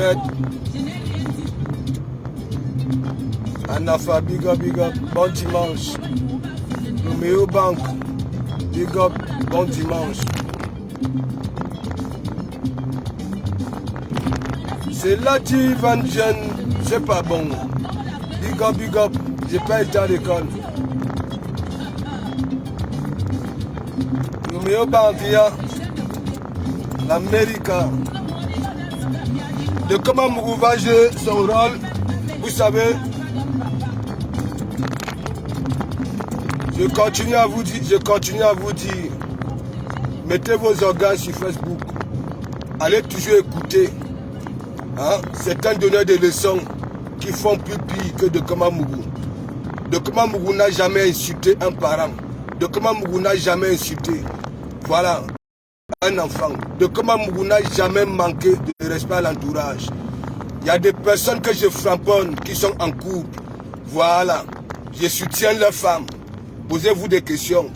Juliette. Anafa, big up, bon dimanche. Roméo Bank, big up, bon dimanche. C'est là tu vas jeune, c'est pas bon. Big up, j'ai pas été à l'école. Roméo Bank, l'Amérique. De comment Mougou va jouer son rôle, vous savez. Je continue à vous dire, mettez vos organes sur Facebook, allez toujours écouter certains donneurs de leçons qui font plus pire que de Kamamougou. De Kamamougou n'a jamais insulté un parent, de Kamamougou n'a jamais insulté, voilà, un enfant. De Kamamougou n'a jamais manqué de respect à l'entourage. Il y a des personnes que je framponne qui sont en couple, voilà, je soutiens leurs femmes. Posez-vous des questions.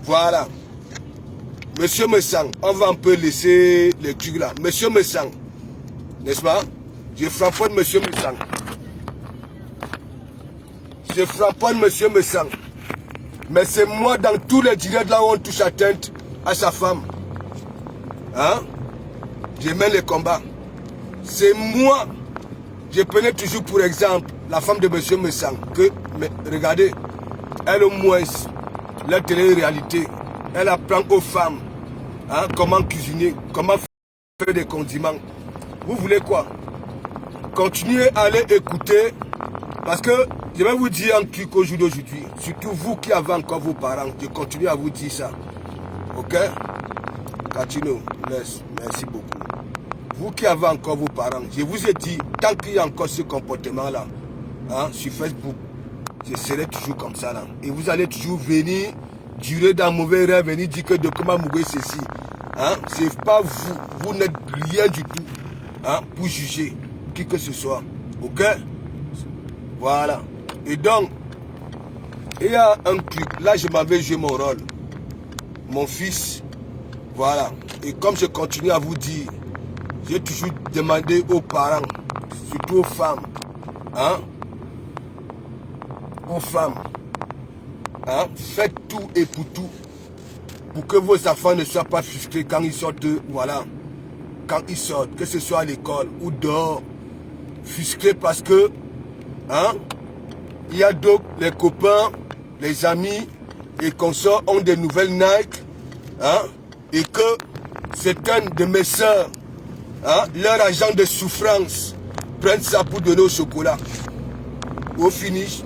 Voilà. Monsieur Messang, on va un peu laisser les trucs là. Monsieur Messang, n'est-ce pas? Je framponne Monsieur Messang. Je framponne Monsieur Messang. Mais c'est moi dans tous les directs là où on touche atteinte à sa femme. Hein? Je mène les combats. C'est moi. Je prenais toujours pour exemple la femme de Monsieur Messang. Mais regardez. Elle au moins, la télé-réalité, elle apprend aux femmes comment cuisiner, comment faire des condiments. Vous voulez quoi? Continuez à aller écouter, parce que je vais vous dire un truc au jour d'aujourd'hui, surtout vous qui avez encore vos parents, je continue à vous dire ça. Ok? Continue, merci beaucoup. Vous qui avez encore vos parents, je vous ai dit, tant qu'il y a encore ce comportement-là, sur Facebook, je serai toujours comme ça là. Et vous allez toujours venir durer dans mauvais rêve, venir dire que de comment mourir ceci. C'est pas vous. Vous n'êtes rien du tout pour juger qui que ce soit. Ok? Voilà. Et donc, il y a un truc. Là, je m'avais joué mon rôle. Mon fils. Voilà. Et comme je continue à vous dire, j'ai toujours demandé aux parents, surtout aux femmes, aux femmes, faites tout et pour tout pour que vos enfants ne soient pas frustrés quand ils sortent, voilà, quand ils sortent, que ce soit à l'école ou dehors, frustrés parce que il y a d'autres, les copains, les amis et consorts ont des nouvelles Nike, et que certaines de mes soeurs, leur agent de souffrance, prennent ça pour donner au chocolat. Au finish,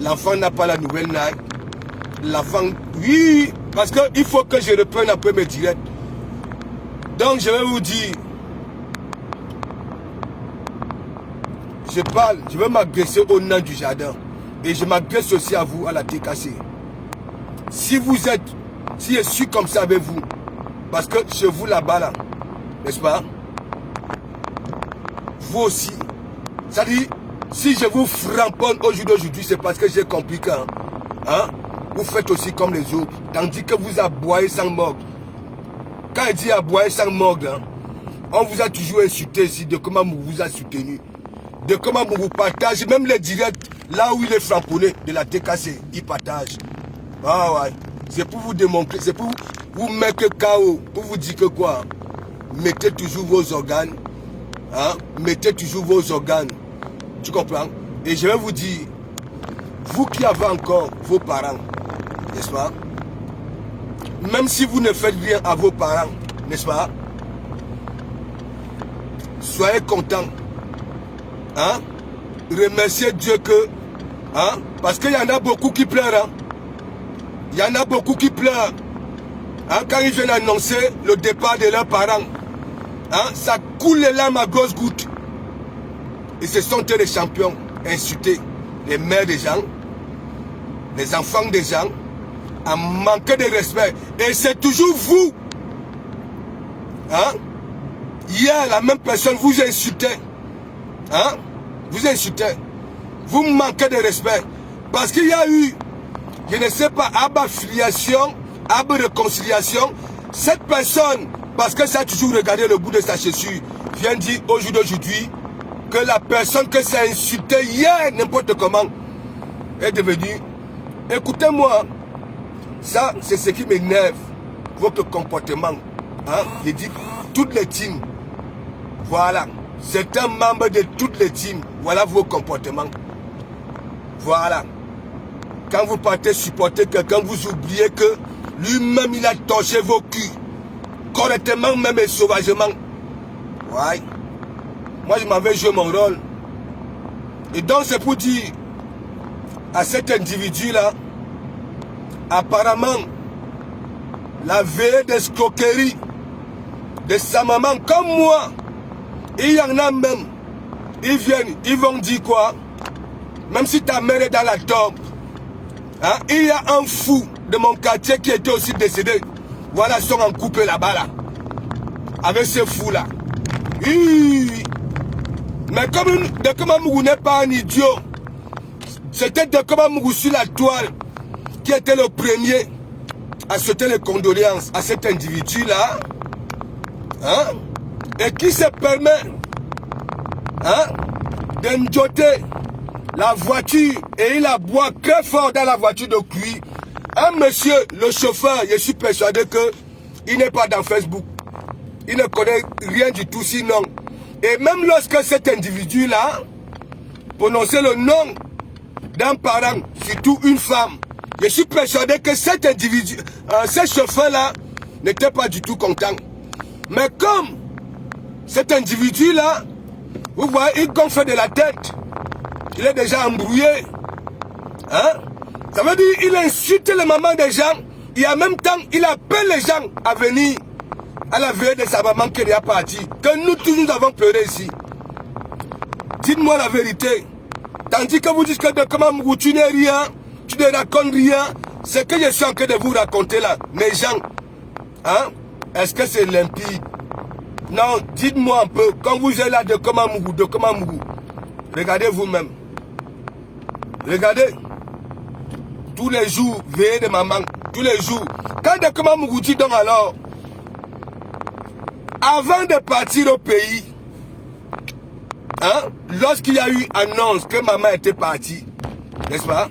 l'enfant n'a pas la nouvelle Nike. L'enfant, oui, parce qu'il faut que je reprenne un peu mes directs. Donc je vais vous dire, je parle, je vais m'agresser au nain du jardin. Et je m'agresse aussi à vous, à la TKC. Si vous êtes, si je suis comme ça avec vous, parce que chez vous là-bas, là, n'est-ce pas? Vous aussi. C'est-à-dire, si je vous framponne au jour d'aujourd'hui, c'est parce que j'ai compris que vous faites aussi comme les autres. Tandis que vous aboyez sans morgue. Quand il dit aboyer sans morgue, on vous a toujours insulté ici de comment vous vous a soutenu. De comment vous partagez, même les directs, là où il est framponné de la TKC, il partage. Ah ouais. C'est pour vous démontrer, c'est pour vous mettre KO, pour vous dire que quoi? Mettez toujours vos organes. Mettez toujours vos organes. Tu comprends? Et je vais vous dire, vous qui avez encore vos parents, n'est-ce pas? Même si vous ne faites rien à vos parents, n'est-ce pas? Soyez contents. Remerciez Dieu que... parce qu'il y en a beaucoup qui pleurent. Il y en a beaucoup qui pleurent. Quand ils viennent annoncer le départ de leurs parents. Ça coule les larmes à grosses gouttes. Et ce sont eux les champions insultés. Les mères des gens, les enfants des gens, à manquer de respect. Et c'est toujours vous. Hier, la même personne vous insultait. Vous insultez. Vous manquez de respect. Parce qu'il y a eu, je ne sais pas, ab affiliation, ab réconciliation. Cette personne parce que ça a toujours regardé le bout de sa chaussure, vient dire au jour d'aujourd'hui que la personne que ça a insulté hier, n'importe comment, est devenue. Écoutez-moi, ça c'est ce qui m'énerve, votre comportement. Hein? Je dis toutes les teams. Voilà. C'est un membre de toutes les teams. Voilà vos comportements. Voilà. Quand vous partez supporter quelqu'un, vous oubliez que lui-même il a torché vos culs. Correctement même et sauvagement. Ouais. Moi je m'avais joué mon rôle. Et donc c'est pour dire à cet individu-là, apparemment, la veille d'escroquerie de sa maman comme moi, il y en a même, ils viennent, ils vont dire quoi? Même si ta mère est dans la tombe, hein, il y a un fou de mon quartier qui était aussi décédé. Voilà, ils sont en couple là-bas, là. Avec ce fou-là. Mais comme Dekoma n'est pas un idiot, c'était Dekoma sur la toile qui était le premier à souhaiter les condoléances à cet individu-là. Hein? Et qui se permet, hein, d'enjoter la voiture et il aboie très fort dans la voiture de cuir. Un monsieur, le chauffeur, je suis persuadé qu'il n'est pas dans Facebook. Il ne connaît rien du tout sinon. Et même lorsque cet individu-là prononçait le nom d'un parent, surtout une femme, je suis persuadé que cet individu, ce chauffeur-là, n'était pas du tout content. Mais comme cet individu-là, vous voyez, il gonfle de la tête. Il est déjà embrouillé. Hein? Ça veut dire qu'il insulte les mamans des gens. Et en même temps, il appelle les gens à venir à la veille de sa maman qui est partie. Que nous tous nous avons pleuré ici. Dites-moi la vérité. Tandis que vous dites que comment tu n'es rien, tu ne racontes rien. Ce que je suis en train de vous raconter là, mes gens, hein? Est-ce que c'est limpide? Non, dites-moi un peu, quand vous êtes là de Komamougou, regardez vous-même. Regardez. Tous les jours, veillez de maman, tous les jours. Quand de Komamougou dit donc alors, avant de partir au pays, hein, lorsqu'il y a eu annonce que maman était partie, n'est-ce pas?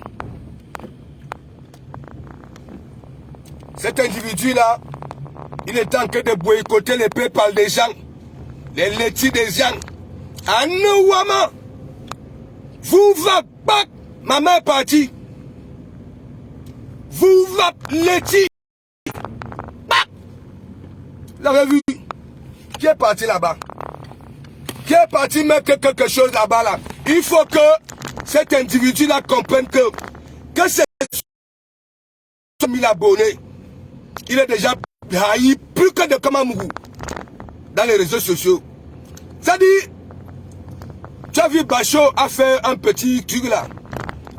Cet individu-là, il est en train de boycotter les PayPal des gens, les laitiers des gens. À Nouama, vous va pas, maman est partie. Vous va laitier. Vous l'avez vu? Qui est parti là-bas? Qui est parti mettre quelque chose là-bas là? Il faut que cet individu-là comprenne que c'est 1000 abonnés. Il est déjà haï plus que de Komamougou dans les réseaux sociaux. C'est-à-dire, tu as vu Bachot a fait un petit truc là.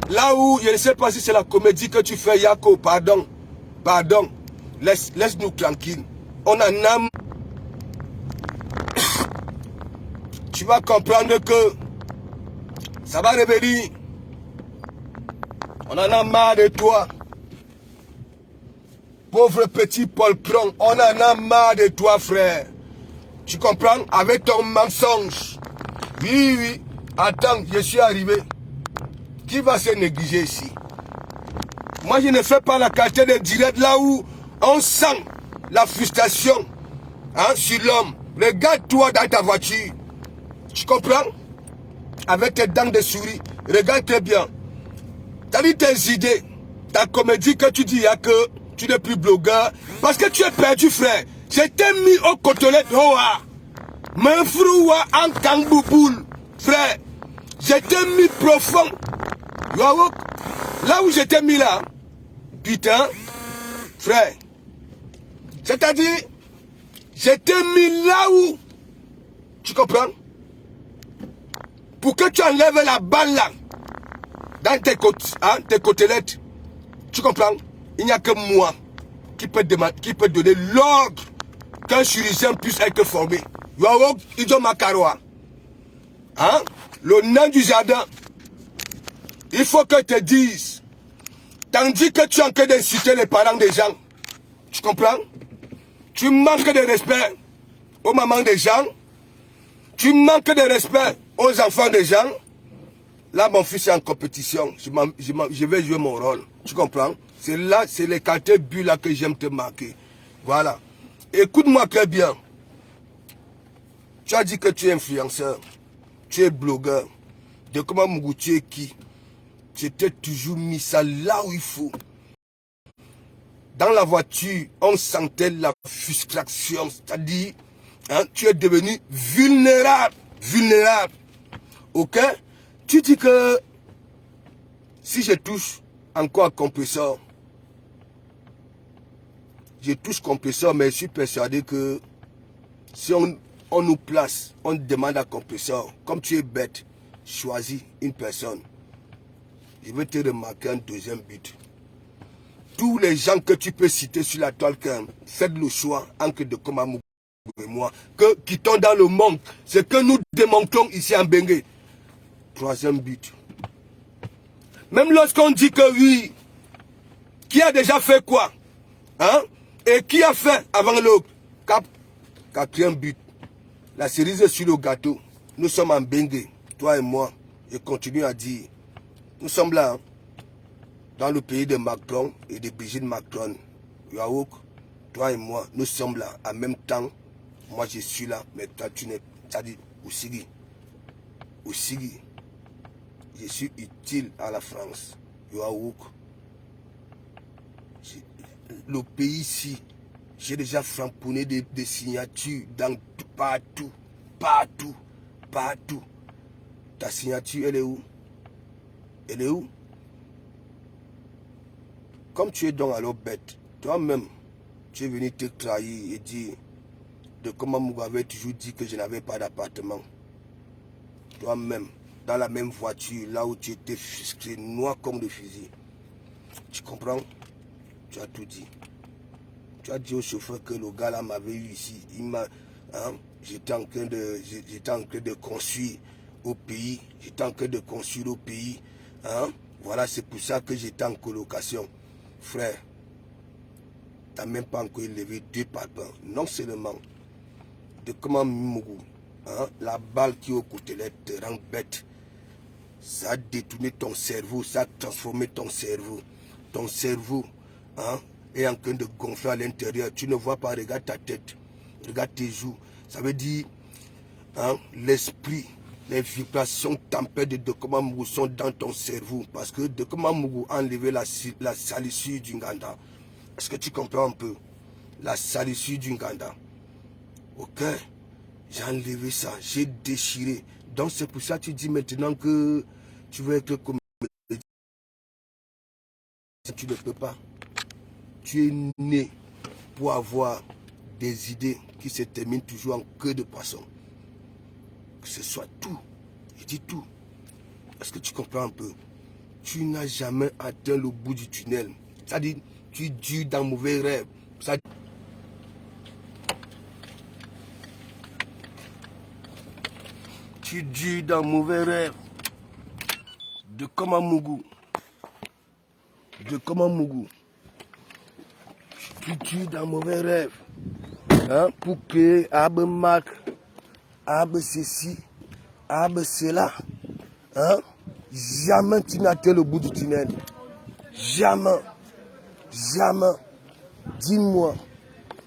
Là où, je ne sais pas si c'est la comédie que tu fais, Yako, pardon. Pardon. Laisse-nous tranquille. On en a... Tu vas comprendre que ça va revenir. On en a marre de toi. Pauvre petit poltron, on en a marre de toi, frère. Tu comprends? Avec ton mensonge. Oui, oui. Attends, je suis arrivé. Qui va se négliger ici? Moi, je ne fais pas la qualité de direct là où on sent la frustration, hein, sur l'homme. Regarde-toi dans ta voiture. Tu comprends? Avec tes dents de souris. Regarde très bien. T'as dit tes idées. Ta comédie que tu dis, il y a que... Tu n'es plus blogueur. Parce que tu es perdu, frère. Je t'ai mis au côtelette. Mais froua en kangouboul. Frère. Je t'ai mis profond. Là où je t'ai mis là. Putain. Frère. C'est-à-dire. Je t'ai mis là où. Tu comprends? Pour que tu enlèves la balle là. Dans tes côtelettes. Tu comprends? Il n'y a que moi qui peut donner l'ordre qu'un chirurgien puisse être formé. Hein? Le nain du jardin. Il faut que je te dise. Tandis que tu es en train d'insulter les parents des gens. Tu comprends? Tu manques de respect aux mamans des gens. Tu manques de respect aux enfants des gens. Là, mon fils est en compétition. Je vais jouer mon rôle. Tu comprends? C'est là, c'est les quartiers buts là que j'aime te marquer. Voilà. Écoute-moi très bien. Tu as dit que tu es influenceur. Tu es blogueur. De comment Mougou, tu es qui? Tu t'es toujours mis ça là où il faut. Dans la voiture, on sentait la frustration. C'est-à-dire, hein, tu es devenu vulnérable. Vulnérable. Ok? Tu dis que si je touche encore à compresseur, je touche compresseur, mais je suis persuadé que si on nous place, on demande à compresseur, comme tu es bête, choisis une personne. Je vais te remarquer un deuxième but. Tous les gens que tu peux citer sur la toile, faites le choix entre de Komamugou et moi, qui sont dans le monde. C'est que nous démontrons ici en Bengue. Troisième but. Même lorsqu'on dit que oui, qui a déjà fait quoi? Hein? Et qui a fait avant l'autre? Quatrième but. La cerise sur le gâteau. Nous sommes en Bengue, toi et moi. Je continue à dire. Nous sommes là, hein, dans le pays de Macron et de Brigitte Macron. Yaouk, toi et moi, nous sommes là. En même temps, moi je suis là, mais toi tu n'es pas dit Oussigi. Oussigi. Je suis utile à la France. Yaouk. Le pays ici, j'ai déjà framponné des signatures dans partout. Partout. Partout. Ta signature, elle est où? Elle est où? Comme tu es donc alors bête, toi-même, tu es venu te trahir et dire de comment Mougou avait toujours dit que je n'avais pas d'appartement. Toi-même, dans la même voiture, là où tu étais frustré, noir comme le fusil. Tu comprends? Tu as tout dit. Tu as dit au chauffeur que le gars là m'avait eu ici. Il m'a, hein, j'étais en train de construire au pays. J'étais en train de construire au pays. Hein? Voilà, c'est pour ça que j'étais en colocation. Frère, tu n'as même pas encore élevé 2 papins. Non seulement de comment Mougou, hein, la balle qui est au côté te rend bête. Ça a détourné ton cerveau, ça a transformé ton cerveau. Ton cerveau, hein, est en train de gonfler à l'intérieur. Tu ne vois pas, regarde ta tête, regarde tes joues. Ça veut dire, hein, l'esprit, les vibrations tempêtes de Dokoma Mougou sont dans ton cerveau. Parce que Dokoma Mougou a enlevé la salissure du Nganda. Est-ce que tu comprends un peu? La salissure du Nganda. Ok? J'ai enlevé ça, j'ai déchiré. Donc c'est pour ça que tu dis maintenant que tu veux être comme... Tu ne peux pas. Tu es né pour avoir des idées qui se terminent toujours en queue de poisson. Que ce soit tout. Je dis tout. Est-ce que tu comprends un peu? Tu n'as jamais atteint le bout du tunnel. C'est-à-dire, tu dures dans mauvais rêves. Tu dures dans mauvais rêves. De comment Mougou. De comment Mougou. Tu dures dans mauvais rêves. Hein? Pour que Abe Mac, Abe ceci, Abe cela. Hein? Jamais tu n'as atteint le bout du tunnel. Jamais. Jamais. Dis-moi,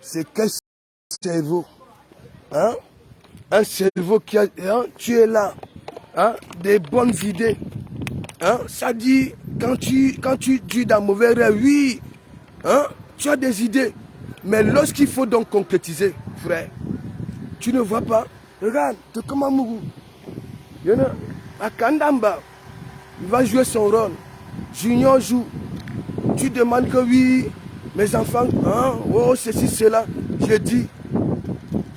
c'est quel cerveau? Hein? Un cerveau qui a... Hein? Tu es là. Hein? Des bonnes idées. Hein? Ça dit, quand tu dis dans mauvais rêve, oui, hein? Tu as des idées. Mais lorsqu'il faut donc concrétiser, frère, tu ne vois pas. Regarde, de comment Mougou. Il y en a à Kandamba. Il va jouer son rôle. Junior joue. Tu demandes que oui, mes enfants, hein, oh, ceci, cela. Je dis,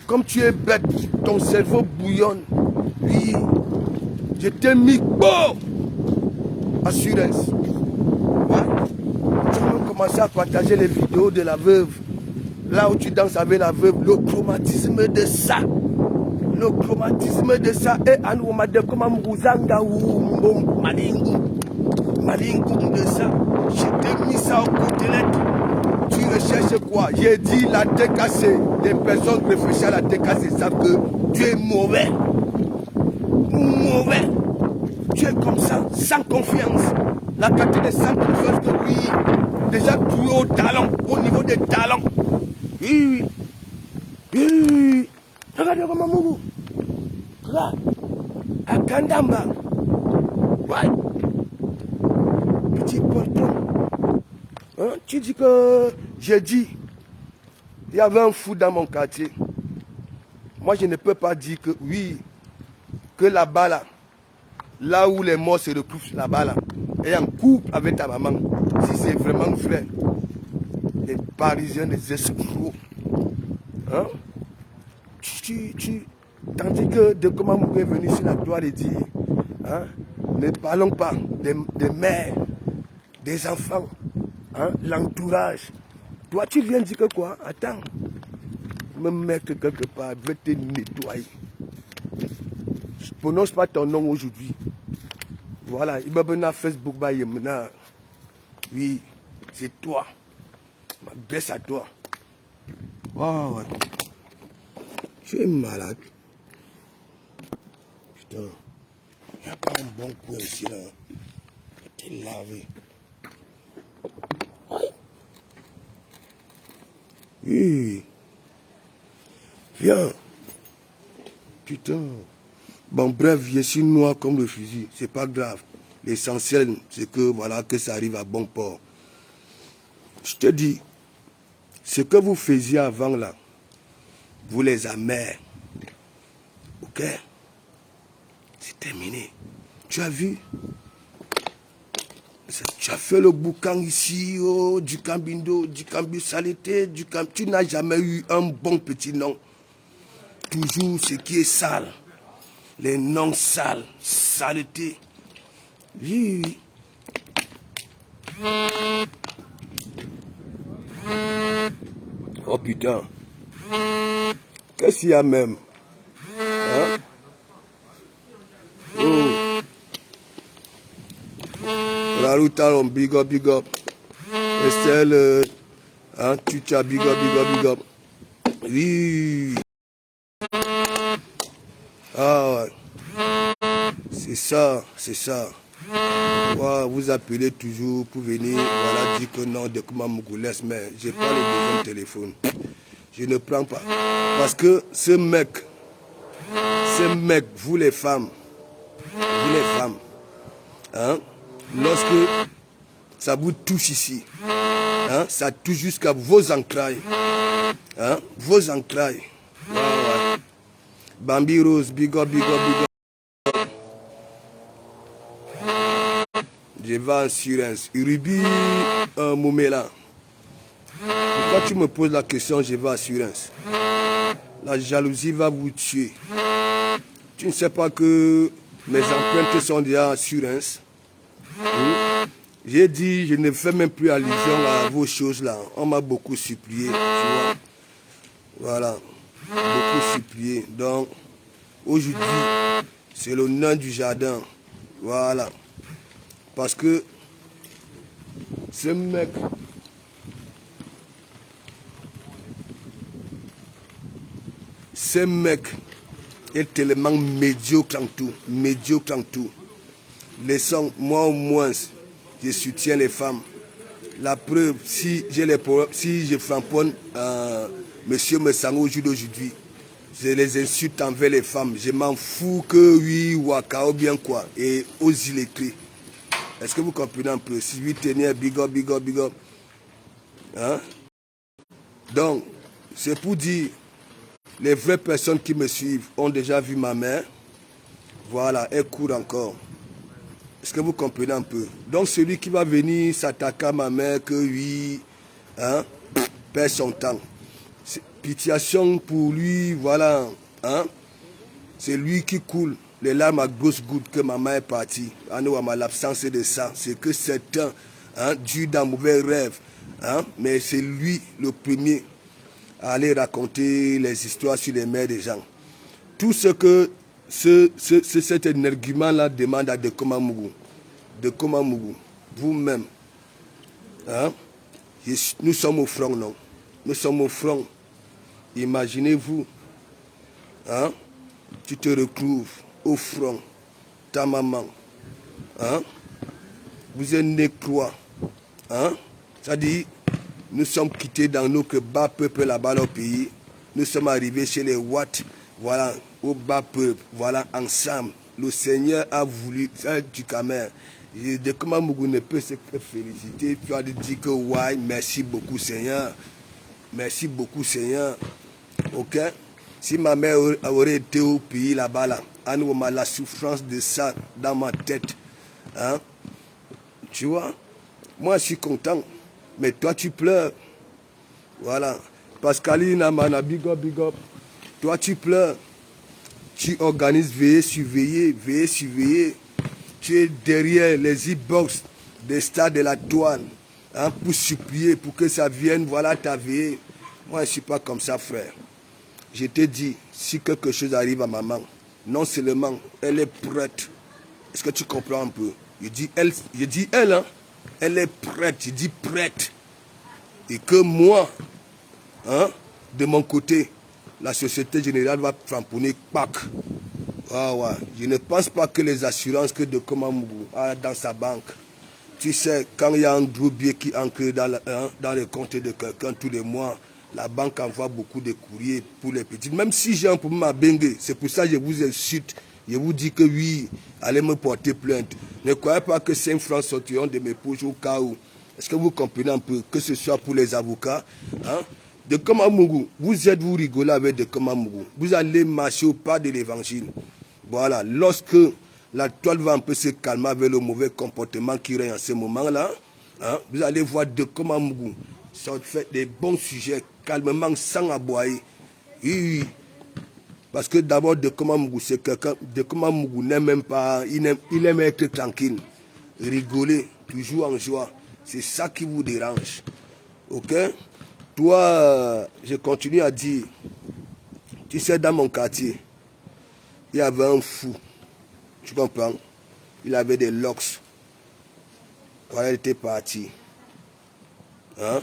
comme tu es bête, ton cerveau bouillonne. Oui, je t'ai mis beau. Assurance. Ouais. Tu vas commencer à partager les vidéos de la veuve. Là où tu danses avec la veuve, le traumatisme de ça. Le traumatisme de ça est à nous, comme Mouzanga ou Malingou de ça. Je t'ai mis ça au côté. Tu recherches quoi? J'ai dit la TKC. Des personnes réfléchissent à la TKC savent que tu es mauvais. Mauvais. Tu es comme ça, sans confiance. La qualité est sans confiance que oui. Déjà tu es au talent, au niveau des talents. Oui. Oui. Regarde comment Mougou. Regarde. À Kandamba. Ouais. Petit poton. Hein? Tu dis que j'ai dit, il y avait un fou dans mon quartier. Moi, je ne peux pas dire que oui, que là-bas, là où les morts se retrouvent, là-bas, là, et en couple avec ta maman, si c'est vraiment vrai, les Parisiens, les escrocs. Hein? Tandis que de comment vous pouvez venir sur la gloire et dire, hein, ne parlons pas des mères, des enfants, hein, l'entourage. Toi, tu viens dire que quoi? Attends, me mettre quelque part, je vais te nettoyer. Je ne prononce pas ton nom aujourd'hui. Voilà, il m'a donné Facebook, oui, c'est toi. Ma baisse à toi. Oh, ouais. Tu es malade. Putain, il n'y a pas un bon coin ici, là. Je vais te laver. Oui. Viens. Putain. Bon, bref, je suis noir comme le fusil. C'est pas grave. L'essentiel, c'est que, voilà, que ça arrive à bon port. Je te dis, ce que vous faisiez avant, là, vous les amers. Ok? C'est terminé. Tu as vu? Tu as fait le boucan ici, oh, du Cambindo, du Cambi Saleté, du Cambi. Tu n'as jamais eu un bon petit nom. Toujours ce qui est sale. Les noms sales, saleté. Oui, oui. Oh putain. Qu'est-ce qu'il y a même? Hein? Oh. Raroutalon, big up, big up. Estelle, hein, Tucha, big up, big up, big up. Oui. Ah ouais. C'est ça, c'est ça. Ouais, vous appelez toujours pour venir, voilà, dire que non, de comment me laisse, mais j'ai pas le deuxième téléphone. Je ne prends pas. Parce que ce mec, vous les femmes, hein, lorsque ça vous touche ici, hein, ça touche jusqu'à vos entrailles, hein, vos entrailles. Ouais, ouais. Bambi Rose, big up, big up, big up. Je vais en assurance. Ruby Moumela. Pourquoi tu me poses la question, je vais en assurance? La jalousie va vous tuer. Tu ne sais pas que mes empreintes sont déjà en assurance. J'ai dit, je ne fais même plus allusion à vos choses là. On m'a beaucoup supplié, tu vois. Voilà. Beaucoup supplié. Donc, aujourd'hui, c'est le nain du jardin. Voilà. Parce que ce mec, est tellement médiocre en tout. Médiocre en tout. Laissons, moi au moins, je soutiens les femmes. La preuve, si j'ai les problèmes, si je framponne Monsieur Messango au jour d'aujourd'hui, je les insulte envers les femmes. Je m'en fous que oui, waka ou bien quoi. Et aux illettrés. Est-ce que vous comprenez un peu? Si vous tenez big up, big up, big up. Hein? Donc, c'est pour dire, les vraies personnes qui me suivent ont déjà vu ma mère. Voilà, elle court encore. Est-ce que vous comprenez un peu? Donc, celui qui va venir s'attaquer à ma mère, que oui, hein, perd son temps. Pitiation pour lui, voilà, hein. C'est lui qui coule les larmes à grosses gouttes que maman est partie. En l'absence de ça, c'est que certains, hein, dû dans mauvais rêves, hein, mais c'est lui le premier à aller raconter les histoires sur les mères des gens. Tout ce que cet énerguement-là demande à Dekomamougou, vous-même, hein, nous sommes au front, non? Nous sommes au front. Imaginez-vous, hein, tu te retrouves au front, ta maman, hein, vous êtes né quoi, hein, c'est-à-dire, nous sommes quittés dans notre bas peuple là-bas au pays, nous sommes arrivés chez les Watts, voilà, au bas peuple, voilà, ensemble, le Seigneur a voulu faire du Camer. De comment Mougou ne peut se féliciter, tu as dit que ouais, merci beaucoup Seigneur, merci beaucoup Seigneur, ok. Si ma mère aurait été au pays là-bas, là, à nous, la souffrance de ça dans ma tête, hein, tu vois, moi je suis content, mais toi tu pleures, voilà. Pascaline, Amana, big up, toi tu pleures, tu organises veiller, surveiller, tu es derrière les e-box des stars de la toile, hein, pour supplier, pour que ça vienne, voilà ta veillée. Moi je ne suis pas comme ça frère. Je te dis, si quelque chose arrive à maman, non seulement elle est prête. Est-ce que tu comprends un peu? Je dis elle, hein, elle est prête, je dis prête. Et que moi, hein, de mon côté, la Société Générale va framponner Pac. Ah ouais. Je ne pense pas que les assurances que de Komamougou a dans sa banque. Tu sais, quand il y a un gros billet qui entre dans le compte de quelqu'un tous les mois, la banque envoie beaucoup de courriers pour les petits. Même si j'ai un problème à Bengue, c'est pour ça que je vous insulte. Je vous dis que oui, allez me porter plainte. Ne croyez pas que 5 francs sortiront de mes poches au cas où. Est-ce que vous comprenez un peu que ce soit pour les avocats, hein? De Komamougou, vous rigolez avec de Komamougou. Vous allez marcher au pas de l'évangile. Voilà, lorsque la toile va un peu se calmer avec le mauvais comportement qui règne en ce moment-là, hein, vous allez voir de Komamougou. Ça fait des bons sujets, calmement, sans aboyer. Oui. Parce que d'abord, de Komamougou, c'est quelqu'un, de Komamougou n'aime même pas, il aime être tranquille, rigoler, toujours en joie. C'est ça qui vous dérange. Ok? Toi, je continue à dire, tu sais, dans mon quartier, il y avait un fou. Tu comprends? Il avait des locks. Quand elle était partie, hein?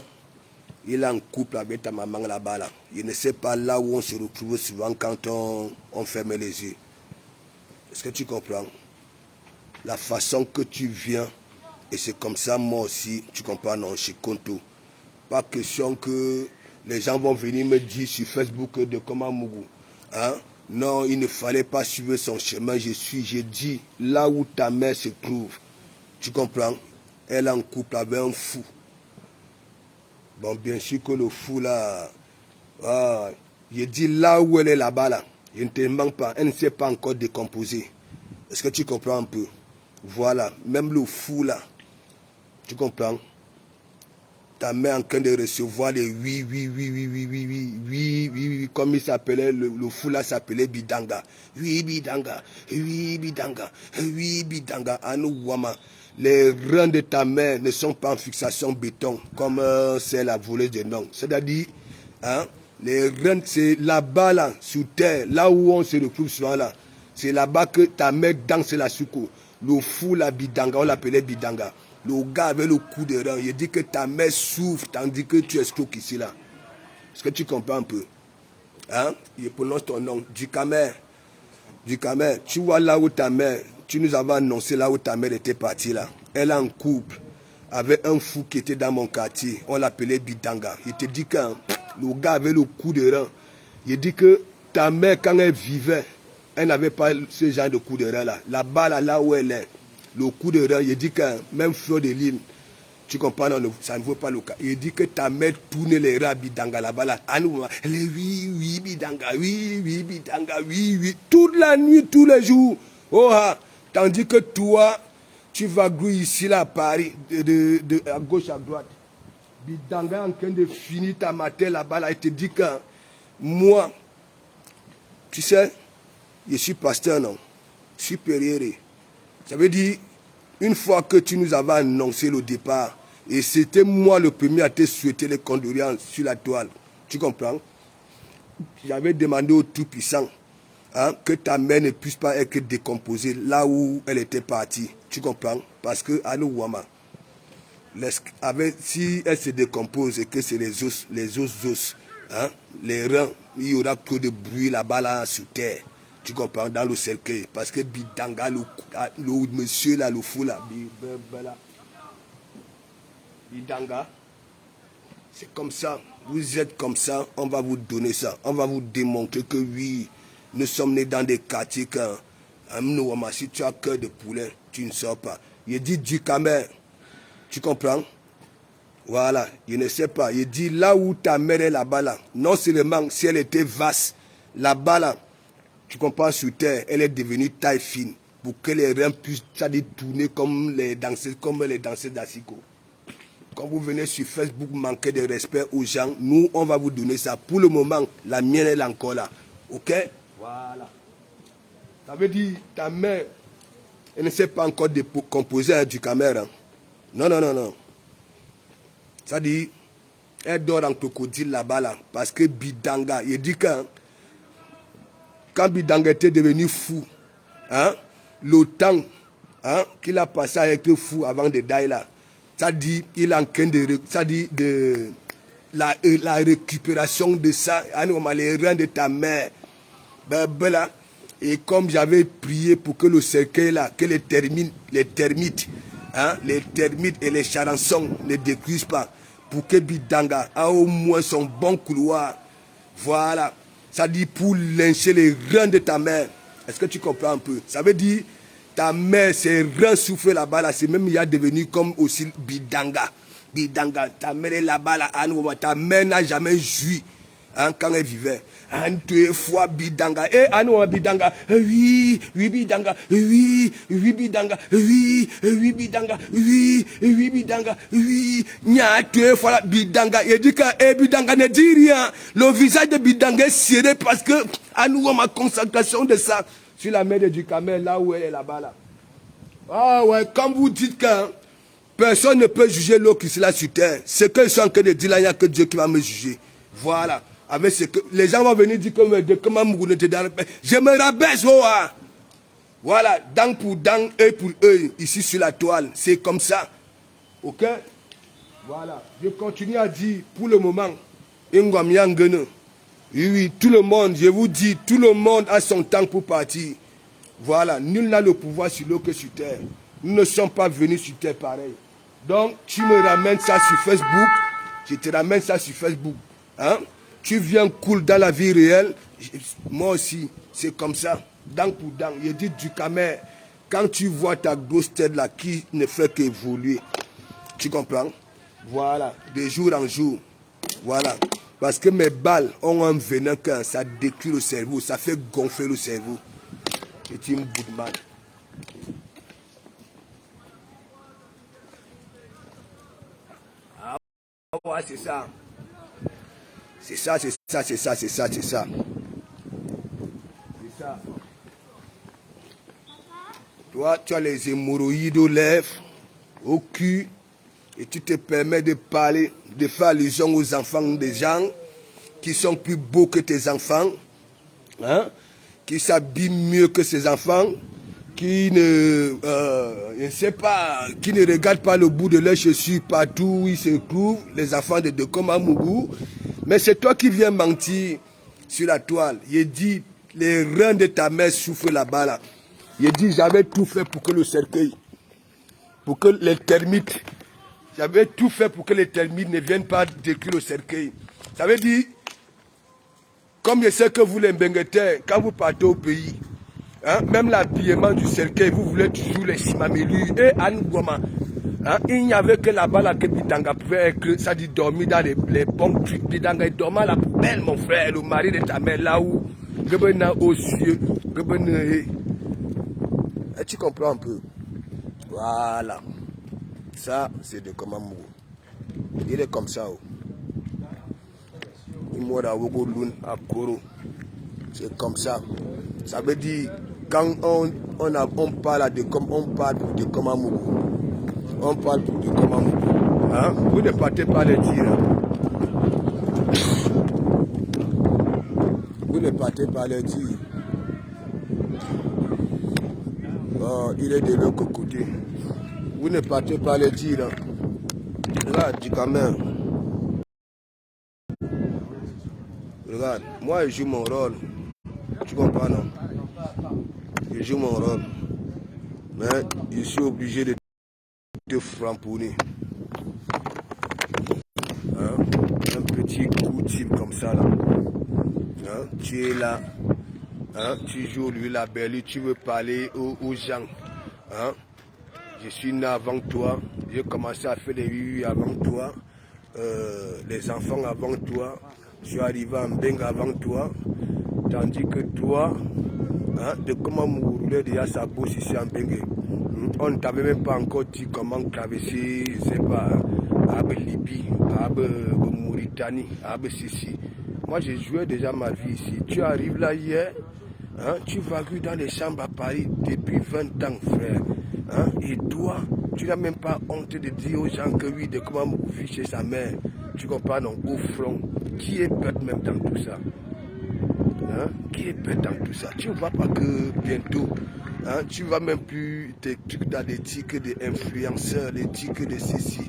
Il est en couple avec ta maman là-bas. Là. Il ne sait pas là où on se retrouve souvent quand on ferme les yeux. Est-ce que tu comprends? La façon que tu viens, et c'est comme ça moi aussi, tu comprends, non, chez Konto. Pas question que les gens vont venir me dire sur Facebook de Komamougou. Hein? Non, il ne fallait pas suivre son chemin. J'ai dit, là où ta mère se trouve, tu comprends? Elle est en couple avec un fou. Bon, bien sûr que le fou là, je dis là où elle est là-bas, là, je ne te manque pas, elle ne s'est pas encore décomposée. Est-ce que tu comprends un peu? Voilà, même le fou là, tu comprends? Ta mère en train de recevoir les oui, comme il s'appelait, le fou là s'appelait Bidanga. Oui, Bidanga, Anou Wama. Les reins de ta mère ne sont pas en fixation béton, comme c'est la volée de noms. C'est-à-dire, hein, les reins, c'est là-bas, là, sous terre, là où on se retrouve souvent là. C'est là-bas que ta mère danse la soukou. Le fou, la Bidanga, on l'appelait Bidanga. Le gars avait le coup de rein. Il dit que ta mère souffre tandis que tu escroques ici là. Est-ce que tu comprends un peu? Hein? Il prononce ton nom. Du Camer. Tu vois là où ta mère, tu nous avais annoncé là où ta mère était partie là. Elle est en couple avec un fou qui était dans mon quartier. On l'appelait Bidanga. Il te dit que le gars avait le coup de rein. Il dit que ta mère, quand elle vivait, elle n'avait pas ce genre de coup de rein là. Là-bas, là où elle est. Le coup de rein, il dit que même Fleur de Lille, tu comprends, non, ça ne vaut pas le cas. Il dit que ta mère tourne les reins à Bidanga là-bas. Là, oui, Bidanga, oui, Bidanga, oui. Toute la nuit, tous les jours. Oh, tandis que toi, tu vas grouiller ici là à Paris, à gauche, à droite. Bidanga est en train de finir ta matin là-bas. Là, il te dit que moi, tu sais, je suis pasteur, non, supérieur. Ça veut dire, une fois que tu nous avais annoncé le départ, et c'était moi le premier à te souhaiter les condoléances sur la toile, tu comprends? J'avais demandé au Tout-Puissant, hein, que ta mère ne puisse pas être décomposée là où elle était partie, tu comprends? Parce que, Anou Wama, Si elle se décompose et que c'est les os, hein, les reins, il y aura trop de bruit là-bas là, sur terre. Tu comprends, dans le cercueil. Parce que Bidanga, le monsieur là, le fou là, Bidanga, c'est comme ça. Vous êtes comme ça, on va vous donner ça. On va vous démontrer que oui, nous sommes nés dans des quartiers quand, si tu as cœur de poulet, tu ne sors pas. Il dit du Camer. Tu comprends? Voilà, je ne sais pas. Il dit là où ta mère est là-bas, là, non seulement si elle était vaste, là-bas, là, tu comprends, sur terre, elle est devenue taille fine pour que les reins puissent tourner comme les danseuses d'Asiko. Quand vous venez sur Facebook manquer de respect aux gens, nous, on va vous donner ça. Pour le moment, la mienne, elle est encore là. Ok? Voilà. Ça veut dire, ta mère, elle ne sait pas encore composer du caméra. Non, non, non, non. Ça dit, elle dort en crocodile là-bas, là, parce que Bidanga, il dit que quand Bidanga était devenu fou, hein, le temps hein, qu'il a passé à être fou avant de die là, ça dit, il est en train de la récupération de ça, les reins de ta mère. Là, et comme j'avais prié pour que le cercueil là, que les termites, hein, les termites et les charançons ne détruisent pas, pour que Bidanga a au moins son bon couloir. Voilà. Ça dit pour lyncher les reins de ta mère. Est-ce que tu comprends un peu? Ça veut dire ta mère, ses reins souffrent là-bas, là, c'est même il a devenu comme aussi Bidanga. Bidanga, ta mère est là-bas, là, ta mère n'a jamais joui hein, quand elle vivait. Un, deux fois Bidanga. Et Bidanga. Oui, oui, Bidanga. Oui, oui, Bidanga. Oui, oui, Bidanga. Oui, oui, Bidanga. Oui. Nya, deux fois la Bidanga. Il dit que Bidanga ne dit rien. Le visage de Bidanga est serré parce que à nouveau ma concentration de ça sur la mère du Camer, là où elle est là-bas. Là. Ah ouais, comme vous dites que personne ne peut juger l'eau qui est là sur terre. C'est que je suis en train de dire là, il n'y a que Dieu qui va me juger. Voilà. Avec ce que les gens vont venir dire comment Mougou te donne. Je me rabaisse, oh, ah. Voilà, dent pour dent, œil pour œil, ici sur la toile. C'est comme ça. Ok? Voilà. Je continue à dire, pour le moment, oui, oui, tout le monde, je vous dis, tout le monde a son temps pour partir. Voilà, nul n'a le pouvoir sur l'eau que sur terre. Nous ne sommes pas venus sur terre pareil. Donc, tu me ramènes ça sur Facebook, je te ramène ça sur Facebook. Hein? Tu viens cool dans la vie réelle, moi aussi, c'est comme ça, dent pour dent. Il dit du Camer, quand tu vois ta grosse tête là qui ne fait qu'évoluer, tu comprends? Voilà, de jour en jour, voilà. Parce que mes balles ont un venin quand ça détruit le cerveau, ça fait gonfler le cerveau. C'est une bout de mal. Ah ouais, c'est ça. C'est ça, c'est ça, c'est ça, c'est ça, c'est ça. C'est ça. Toi, tu as les hémorroïdes aux lèvres, au cul, et tu te permets de parler, de faire allusion aux enfants des gens qui sont plus beaux que tes enfants, hein, qui s'habillent mieux que ces enfants, qui ne, je ne sais pas, qui ne regardent pas le bout de leurs chaussures partout où ils se trouvent, les enfants de Koma Mougou. Mais c'est toi qui viens mentir sur la toile. Il dit, les reins de ta mère souffrent là-bas. Là. Il dit, j'avais tout fait pour que le cercueil, pour que les termites, j'avais tout fait pour que les termites ne viennent pas détruire le cercueil. Ça veut dire, comme je sais que vous les Mbenguetais, quand vous partez au pays, hein, même l'habillement du cercueil, vous voulez toujours les simamélus et Anougoma. Hein, il n'y avait que là-bas là, que Bidanga pouvait être, ça dit dormir dans les bons trucs. Bidanga est dormant à la poubelle, mon frère, le mari de ta mère, là où Gebena aux cieux, tu comprends un peu? Voilà. Ça, c'est de comment mourir. Il est comme ça. Oh. Il mourra à Koro. C'est comme ça. Ça veut dire, quand on parle de comment mourir. On parle pour de comment hein? Vous ne partez pas les dire. Vous ne partez pas les dire. Oh, il est de l'autre côté. Vous ne partez pas les dire. Regarde, du camin. Regarde, moi je joue mon rôle. Tu comprends, non? Je joue mon rôle. Mais je suis obligé de te framponner. Hein? Un petit coup type comme ça là. Hein? Tu es là. Hein? Tu joues lui la belle, tu veux parler aux gens. Hein? Je suis né avant toi. J'ai commencé à faire des oui avant toi. Les enfants avant toi. Je suis arrivé en Bengue avant toi. Tandis que toi, hein, de comment Mouroulé déjà sa bosse ici en Bengue. On ne t'avait même pas encore dit comment traverser, je sais pas, à Libye, à Mauritanie, à Sissi. Moi, j'ai joué déjà ma vie ici. Tu arrives là hier, hein, tu vagues dans les chambres à Paris depuis 20 ans, frère. Hein, et toi, tu n'as même pas honte de dire aux gens que oui, de comment Mouroulé chez sa mère. Tu comprends, non, au front. Qui est bête même dans tout ça? Hein? Qui est bête dans tout ça? Tu ne vois pas que bientôt, hein, tu ne vas même plus tes trucs dans les tics d'influenceurs, les tics de ceci.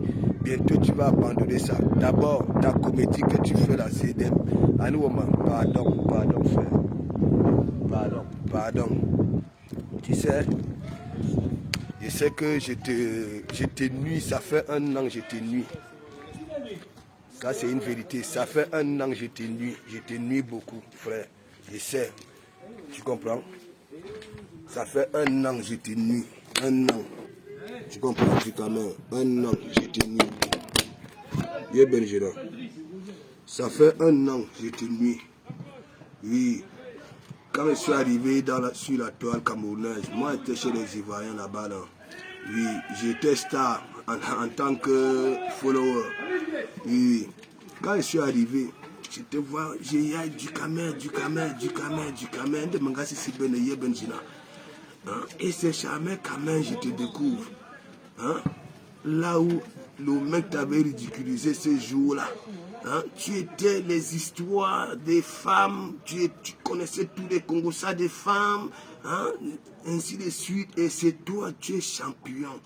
Bientôt tu vas abandonner ça. D'abord, ta comédie que tu fais là, c'est des... Allô, pardon, frère. Pardon. Tu sais, je sais que je t'ai nuit, ça fait 1 an que je t'ai nuit. Ça, c'est une vérité. Ça fait 1 an que je t'ai nuit beaucoup, frère. Je sais. Tu comprends? Ça fait 1 an que je t'ai nuit. 1 an. Tu comprends, du camin? 1 an que je t'ai nuit. Bien, Benjira. Ça fait 1 an que je t'ai nuit. Oui. Quand je suis arrivé sur la toile camerounaise, moi, j'étais chez les Ivoiriens là-bas. Là. Oui, j'étais star en tant que follower. Oui. Quand je suis arrivé, je te vois, j'ai du camin, de Mangasi Sibeneye Benjina. Et c'est jamais camin, je te découvre. Hein? Là où le mec t'avait ridiculisé ce jour-là. Hein? Tu étais les histoires des femmes, tu connaissais tous les Congossas des femmes, hein? Ainsi de suite. Et c'est toi, tu es champion.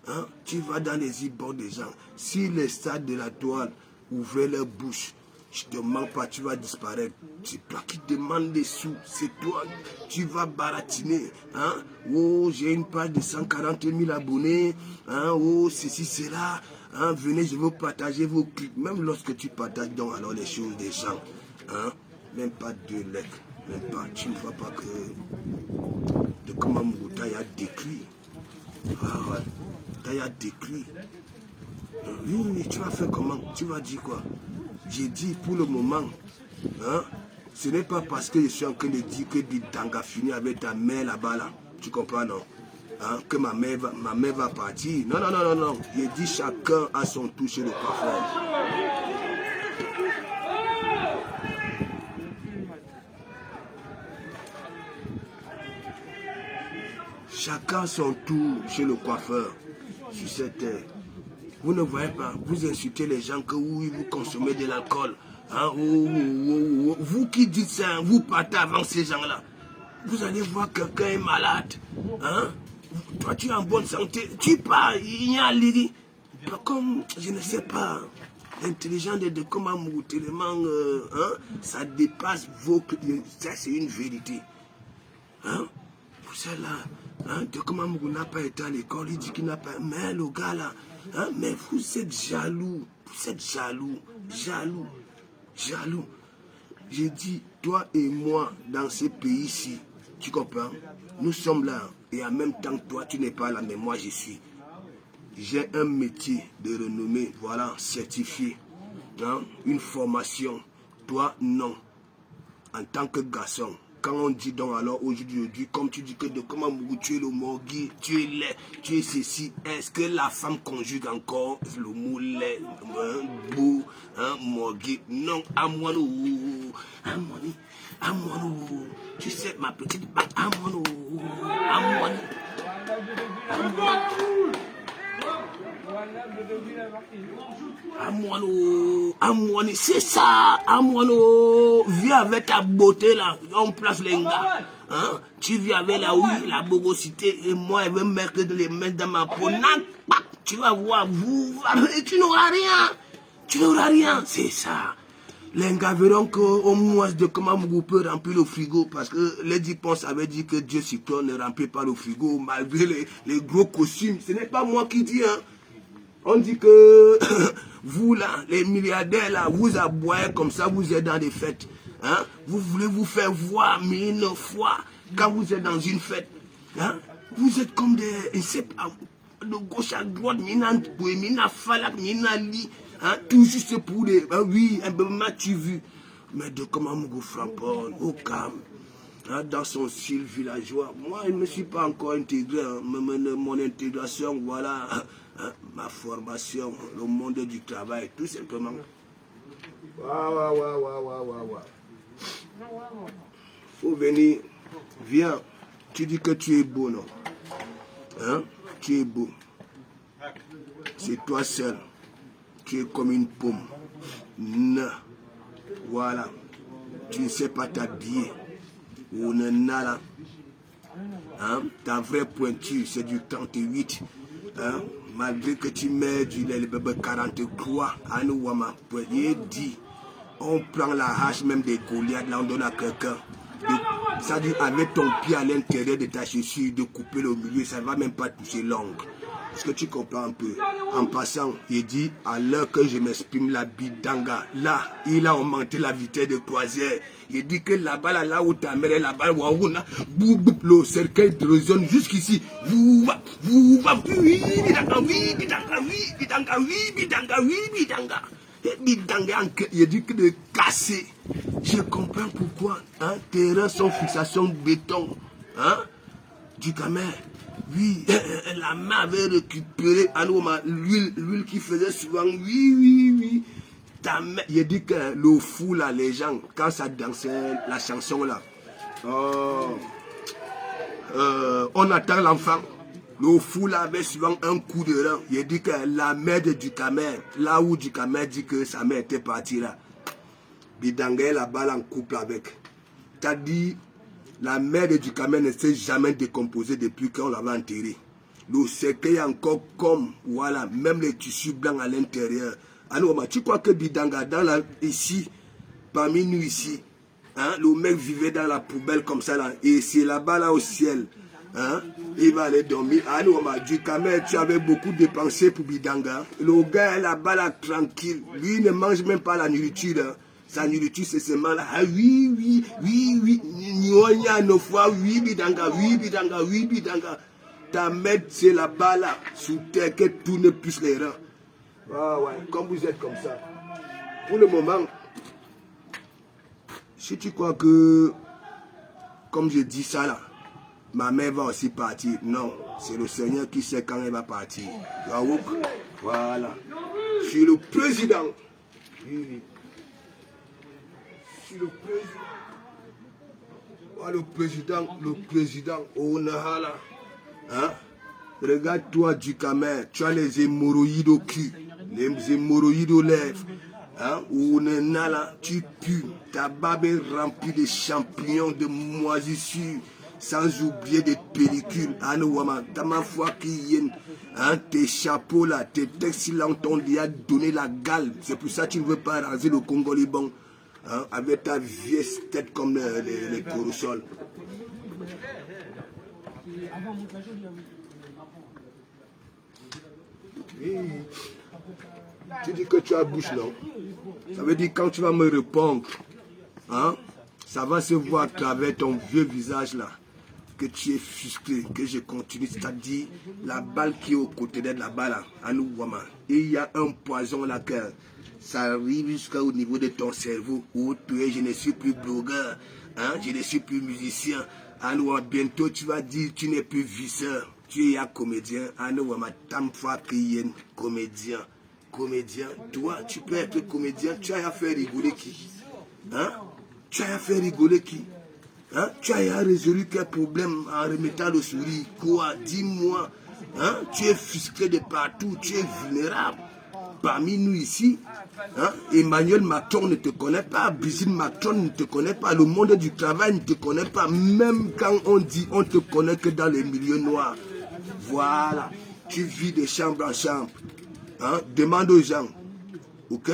Hein? Tu vas dans les e-boards des gens. Si les stades de la toile ouvraient leur bouche, je te mens pas, tu vas disparaître. C'est toi qui demandes des sous. C'est toi, tu vas baratiner. Hein? Oh, j'ai une page de 140 000 abonnés. Hein? Oh, ceci, cela. Hein? Venez, je veux partager vos clips. Même lorsque tu partages donc alors les choses des gens. Hein? Même pas 2 lettres. Même pas. Tu ne vois pas que de comment Mourouta a décrit. Ah ouais. T'as décrit. Oui, tu vas faire comment? Tu vas dire quoi? J'ai dit pour le moment, hein, ce n'est pas parce que je suis en train de dire que Bidanga finit avec ta mère là-bas, là. Tu comprends, non? Hein, que ma mère va partir. Non. J'ai dit chacun a son tour chez le coiffeur. Chacun son tour chez le coiffeur sur cette terre. Vous ne voyez pas, vous insultez les gens que oui, vous consommez de l'alcool. Hein, vous qui dites ça, vous partez avant ces gens-là. Vous allez voir quelqu'un est malade. Hein? Toi, tu es en bonne santé. Tu pars, il y a l'idée. Comme, je ne sais pas, l'intelligence de comment vous tellement, hein, ça dépasse vos... Ça, c'est une vérité. Hein? Pour celle-là, hein, de comment vous n'a pas été à l'école, il dit qu'il n'a pas... Mais le gars là, hein, mais vous êtes jaloux. Vous êtes jaloux. J'ai dit, toi et moi, dans ce pays-ci, tu comprends? Nous sommes là. Et en même temps, toi, tu n'es pas là, mais moi, je suis. J'ai un métier de renommée, voilà, certifié. Hein, une formation. Toi, non. En tant que garçon. Quand on dit donc alors aujourd'hui, comme tu dis que de comment tu es le morgui, tu es laid, tu es ceci, est-ce que la femme conjugue encore le mot lait, beau, morgui? Non, à moi, tu sais ma petite batte, à moi, Amouane, c'est ça, Amouane, viens avec ta beauté là, on place les gars. Hein? Tu viens avec la bogosité et moi, elle veut mettre les mains dans ma peau. tu vas voir, tu n'auras rien. Tu n'auras rien, c'est ça. Les gars verront qu'au moins de comment vous peut remplir le frigo, parce que les dépenses avaient dit que Dieu Cyclone ne remplit pas le frigo, malgré les gros costumes. Ce n'est pas moi qui dis, hein. On dit que vous là, les milliardaires là, vous aboyez comme ça, vous êtes dans des fêtes. Hein? Vous voulez vous faire voir 1000 fois quand vous êtes dans une fête. Hein? Vous êtes comme des, je sais pas, de gauche à droite, mina falak, mina li, hein? Tout juste pour les, oui, un peu m'as-tu vu. Mais de comment vous frappons, au calme. Hein, dans son style villageois. Moi, je ne me suis pas encore intégré. Hein. Mon intégration, voilà, hein, ma formation, le monde du travail, tout simplement. Faut venir, viens, tu dis que tu es beau, non? Hein? Tu es beau. C'est toi seul. Tu es comme une pomme. Non. Voilà. Tu ne sais pas t'habiller. Ou là, hein? Ta vraie pointure, c'est du 38. Hein? Malgré que tu mets du lait, le bébé 43, à nous, il dit, on prend la hache même des Goliaths, là on donne à quelqu'un. Ça dit, avec ton pied à l'intérieur de ta chaussure, de couper le milieu, ça ne va même pas toucher l'ongle. Est-ce que tu comprends un peu? En passant, il dit, à l'heure que je m'exprime la bidanga, là, il a augmenté la vitesse de croisière. Il dit que là-bas, là où ta mère est là-bas, le cercueil d'érosine jusqu'ici. Il dit que de casser. Je comprends pourquoi. Hein, tes reins sont fixation de béton. Hein, du gamin. Oui, la main avait récupéré l'huile qui faisait souvent. Oui. Il dit que le fou là, les gens, quand ça dansait la chanson là, on attend l'enfant. Le fou là avait souvent un coup de rein. Il dit que la mère de Ducamer, là où Ducamer dit que sa mère était partie là, Bidangé la balle en couple avec. T'as dit, la mère de Ducamer ne s'est jamais décomposée depuis qu'on l'avait enterré. Le cercueil est encore comme, voilà, même les tissus blancs à l'intérieur. Alors, tu crois que Bidanga, ici, parmi nous ici, hein, le mec vivait dans la poubelle comme ça là, et c'est là-bas là au ciel, hein, il va aller dormir. Alors, Ducamer, tu avais beaucoup dépensé pour Bidanga. Le gars est là-bas là, tranquille, lui il ne mange même pas la nourriture. Hein. Sa nourriture, c'est seulement là. Ah oui. Nyonya, nos fois, oui, Bidanga. Ta mère, c'est là-bas, là, sous terre, que tout ne puisse les reins. Ah ouais, comme vous êtes comme ça. Pour le moment, si tu crois que, comme je dis ça, là, ma mère va aussi partir. Non, c'est le Seigneur qui sait quand elle va partir. Voilà. Je suis le président. Oui. Le président, Onahala. Hein? Regarde-toi, Ducamer, tu as les hémorroïdes au cul, les hémorroïdes aux lèvres. Hein? Onala, tu pues, ta barbe est remplie de champignons, de moisissures, sans oublier des pellicules. Anouama, ta ma foi qui yen. Hein? Tes chapeaux là, tes textiles t'ont déjà donné la gale. C'est pour ça que tu ne veux pas raser le Congo Liban. Hein, avec ta vieille tête comme les corossoles. Oui. Tu dis que tu as bouche, non? Ça veut dire quand tu vas me répondre, hein, ça va se voir à travers ton vieux visage là, que tu es frustré, que je continue. C'est-à-dire la balle qui est aux côtés de la balle, à nous, et il y a un poison là que ça arrive jusqu'au niveau de ton cerveau où tu es, je ne suis plus blogueur, hein, je ne suis plus musicien. Alors bientôt tu vas dire tu n'es plus visseur, tu es un comédien. Alors ma tam fois qui comédien. Comédien, toi tu peux être comédien, tu as à faire rigoler qui? Hein? Tu as à faire rigoler qui? Hein? Tu as à résolu quel problème en remettant le sourire? Quoi? Dis-moi. Hein? Tu es frustré de partout, tu es vulnérable. Parmi nous ici, hein, Emmanuel Macron ne te connaît pas, Brigitte Macron ne te connaît pas, le monde du travail ne te connaît pas, même quand on dit on te connaît que dans les milieux noirs. Voilà. Tu vis de chambre en chambre. Hein? Demande aux gens. Ok?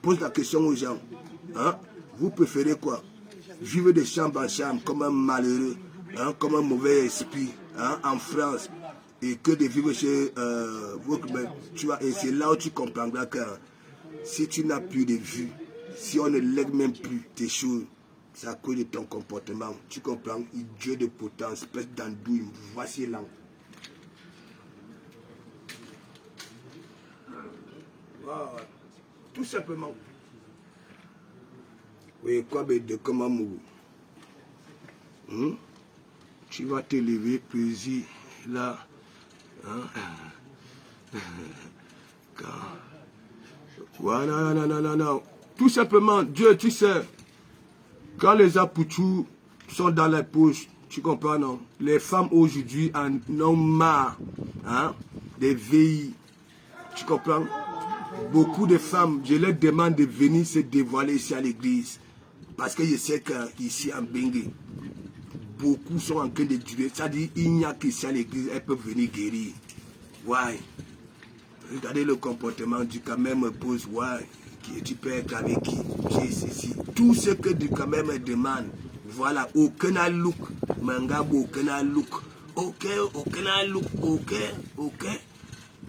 Pose la question aux gens. Hein? Vous préférez quoi? Vivre de chambre en chambre comme un malheureux, hein? Comme un mauvais esprit, hein? En France. Et que de vivre chez tu vois, et c'est là où tu comprendras que si tu n'as plus de vue, si on ne lègue même plus tes choses, c'est à cause de ton comportement. Tu comprends? Dieu de potence, espèce d'andouille, voici là. Voilà. Tout simplement. Oui, quoi de comment mou? Tu vas te lever, puis là. Hein? Voilà, non. Tout simplement, Dieu, tu sais, quand les apouchous sont dans les poches, tu comprends, non? Les femmes aujourd'hui en ont marre, hein? Des veilles, tu comprends? Beaucoup de femmes, je leur demande de venir se dévoiler ici à l'église. Parce que je sais qu'ici en Bengue, beaucoup sont en train de durer. C'est-à-dire il n'y a qu'ici à l'église, elles peuvent venir guérir. Ouais. Regardez le comportement du Kamer me pose, ouais. Tu peux être avec qui? J'ai ceci. Tout ce que du Kamer me demande, voilà, aucun look. Manga, aucun look. Ok.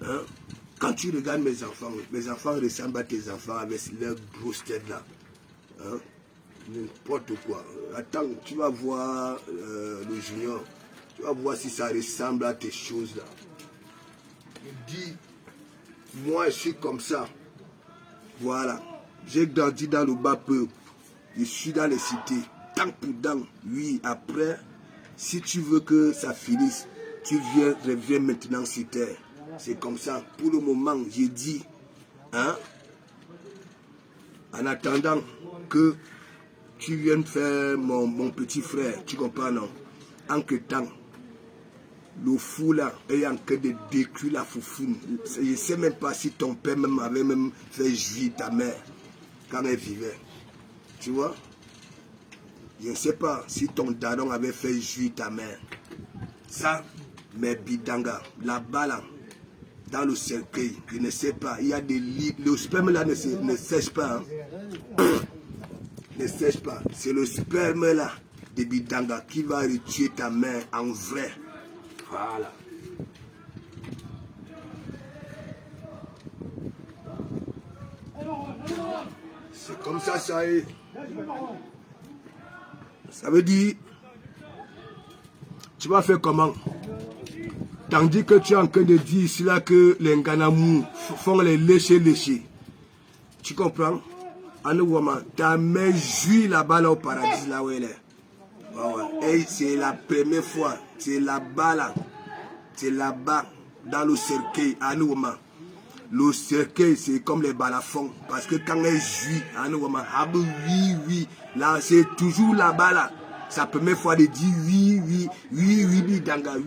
Hein? Quand tu regardes mes enfants ressemblent à tes enfants avec leur grosse tête là. Hein? N'importe quoi. Attends, tu vas voir le junior. Tu vas voir si ça ressemble à tes choses là. Il dit, moi je suis comme ça. Voilà. J'ai grandi dans le bas peuple. Je suis dans les cités. Tant pour dent. Oui, après, si tu veux que ça finisse, tu reviens maintenant sur terre. C'est comme ça. Pour le moment, j'ai dit, hein, en attendant que tu viennes faire mon petit frère, tu comprends, non? En que temps, le fou là est en train de détruire la foufoune. Je ne sais même pas si ton père même avait même fait jouir ta mère quand elle vivait. Tu vois? Je ne sais pas si ton daron avait fait jouir ta mère. Ça, mais bidanga, là-bas là, dans le cercueil, je ne sais pas, il y a des lits, le sperme là ne sèche pas. Hein. Ne sèche pas. C'est le sperme là de bidanga qui va tuer ta mère en vrai. Voilà. C'est comme ça, ça est. Ça veut dire, tu vas faire comment? Tandis que tu es en train de dire ici là que les Nganamou font les lécher. Tu comprends? Ta mère jouit là-bas là, au paradis là où elle est. Et c'est la première fois. C'est là-bas là. C'est là-bas dans le cercueil. Le cercueil c'est comme les balafons. Parce que quand elle jouit, oui. Là c'est toujours là-bas là. Sa première fois de dire oui, bidanga,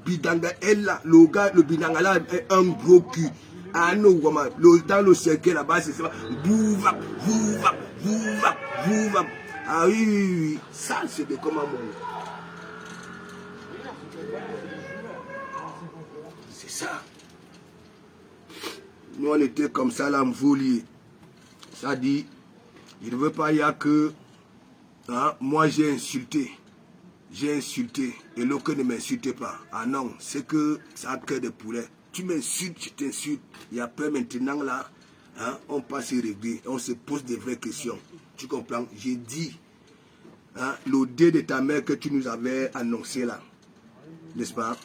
bidanga, elle là, le gars, le bidanga là est un gros cul. Dans le cercle là-bas, c'est ça. Bouva. Ah oui. Ça, c'est de comment c'est ça. Nous, on était comme ça là, m'voulier. Ça dit, je ne veux pas y a que. Hein, moi j'ai insulté, et l'autre ne m'insulte pas. Ah non, c'est que ça a cœur de poulet. Tu m'insultes, je t'insulte. Et après maintenant là, hein, on passe et régler, on se pose des vraies questions. Tu comprends? J'ai dit, hein, l'odeur de ta mère que tu nous avais annoncé là, n'est-ce pas?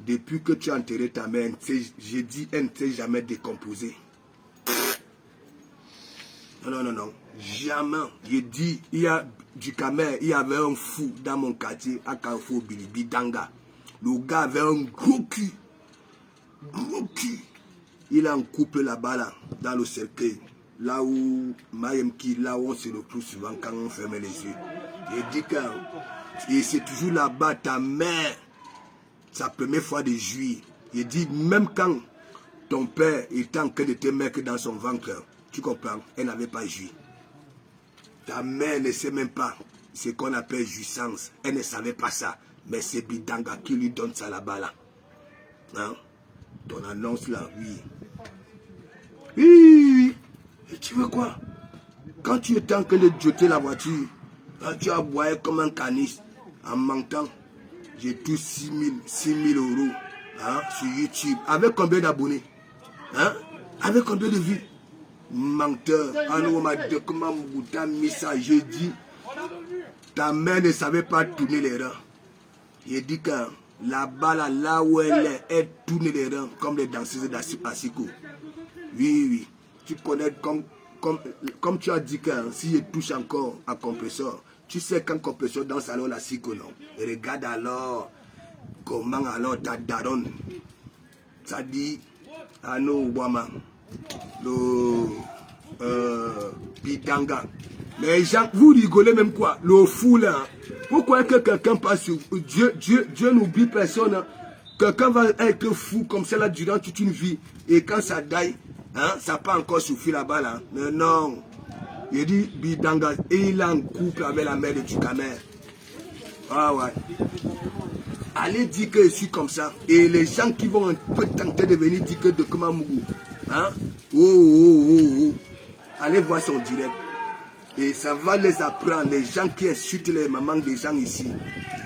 Depuis que tu as enterré ta mère, j'ai dit, elle ne s'est jamais décomposée. Non. Jamais. J'ai dit, il y a du Kamer, il y avait un fou dans mon quartier, à Carrefour Bidanga. Le gars avait un gros cul. Il a un couple là-bas, là, dans le cercueil. Là où, là où on se retrouve souvent quand on ferme les yeux. J'ai dit que c'est toujours là-bas, ta mère, sa première fois de juillet. J'ai dit, même quand ton père était en train de te mettre dans son ventre, tu comprends, elle n'avait pas joui. Ta mère ne sait même pas ce qu'on appelle jouissance. Elle ne savait pas ça. Mais c'est Bidanga qui lui donne ça là-bas. Là. Hein? Ton annonce là, oui. Oui. Et tu veux quoi? Quand tu étais en train de jeter la voiture, quand tu as boyé comme un canis, en mentant, j'ai tous 6 000 euros hein, sur YouTube. Avec combien d'abonnés? Hein? Avec combien de vues? Menteur. Comment t'as mis ça? J'ai dit, ta mère ne savait pas tourner les reins. J'ai dit que là-bas, là où elle tourne les reins comme les danseuses d'Asiko. Oui. Tu connais comme tu as dit que si je touche encore à compresseur, tu sais quand compresseur danse alors la Siko, non? Et regarde alors comment alors ta daronne. Ça dit, Ano Wama, le Bidanga. Les gens, vous rigolez même quoi? Le fou là. Pourquoi que quelqu'un passe sur Dieu n'oublie personne. Hein? Quelqu'un va être fou comme ça là durant toute une vie. Et quand ça daille, hein, ça pas encore suffi là-bas là. Mais non. Il dit Bidanga. Et il a un couple avec la mère de Dukamer. Ah ouais. Allez dire que je suis comme ça. Et les gens qui vont un peu tenter de venir dire que de Kumamougou. Hein? Oh. Allez voir son direct. Et ça va les apprendre, les gens qui insultent les mamans des gens ici.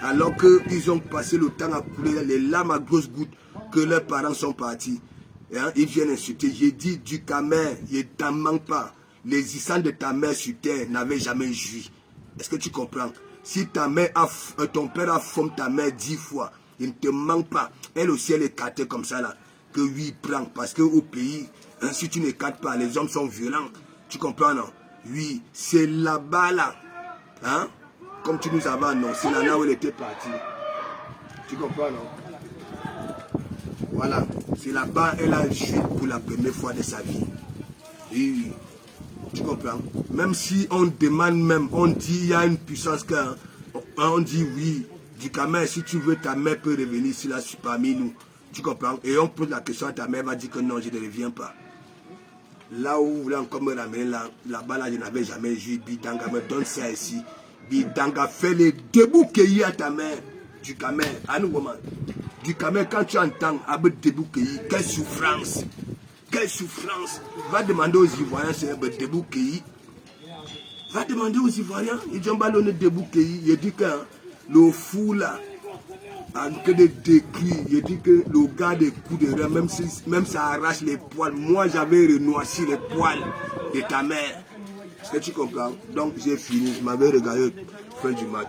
Alors qu'ils ont passé le temps à couler les larmes à grosses gouttes que leurs parents sont partis. Hein? Ils viennent insulter. J'ai dit, Dukamer, je ne t'en manque pas. Les issants de ta mère sur terre n'avaient jamais joui. Est-ce que tu comprends? Si ta mère ton père a formé ta mère 10 fois, il ne te manque pas. Elle aussi, elle est écartée comme ça là. Que oui, prend. Parce qu'au pays, hein, si tu n'écartes pas, les hommes sont violents. Tu comprends, non? Oui, c'est là-bas, là. Hein? Comme tu nous avais annoncé, là où elle était partie. Tu comprends, non? Voilà. C'est là-bas elle a joué pour la première fois de sa vie. Oui. Tu comprends? Même si on demande même, on dit il y a une puissance que... On dit oui, Dukamer, si tu veux, ta mère peut revenir ici, là, parmi nous. Tu comprends? Et on pose la question à ta mère, elle va dire que non, je ne reviens pas. Là où vous voulez encore me ramener, là-bas, là, je n'avais jamais joué. Bidanga me donne ça ici. Bidanga fait les debout cueillis à ta mère. Dukamer, à nous, comment? Dukamer, quand tu entends Abed debout cueillis, quelle souffrance! Quelle souffrance! Va demander aux Ivoiriens, c'est Abed debout cueillis. Va demander aux Ivoiriens, ils ont ballonné debout cueillis. Il dit que le fou là, en que de décrit, il dit que le gars des coups de rein, même ça arrache les poils. Moi, j'avais renoissé les poils de ta mère. Est-ce que tu comprends? Donc, j'ai fini. Je m'avais regardé fin du match.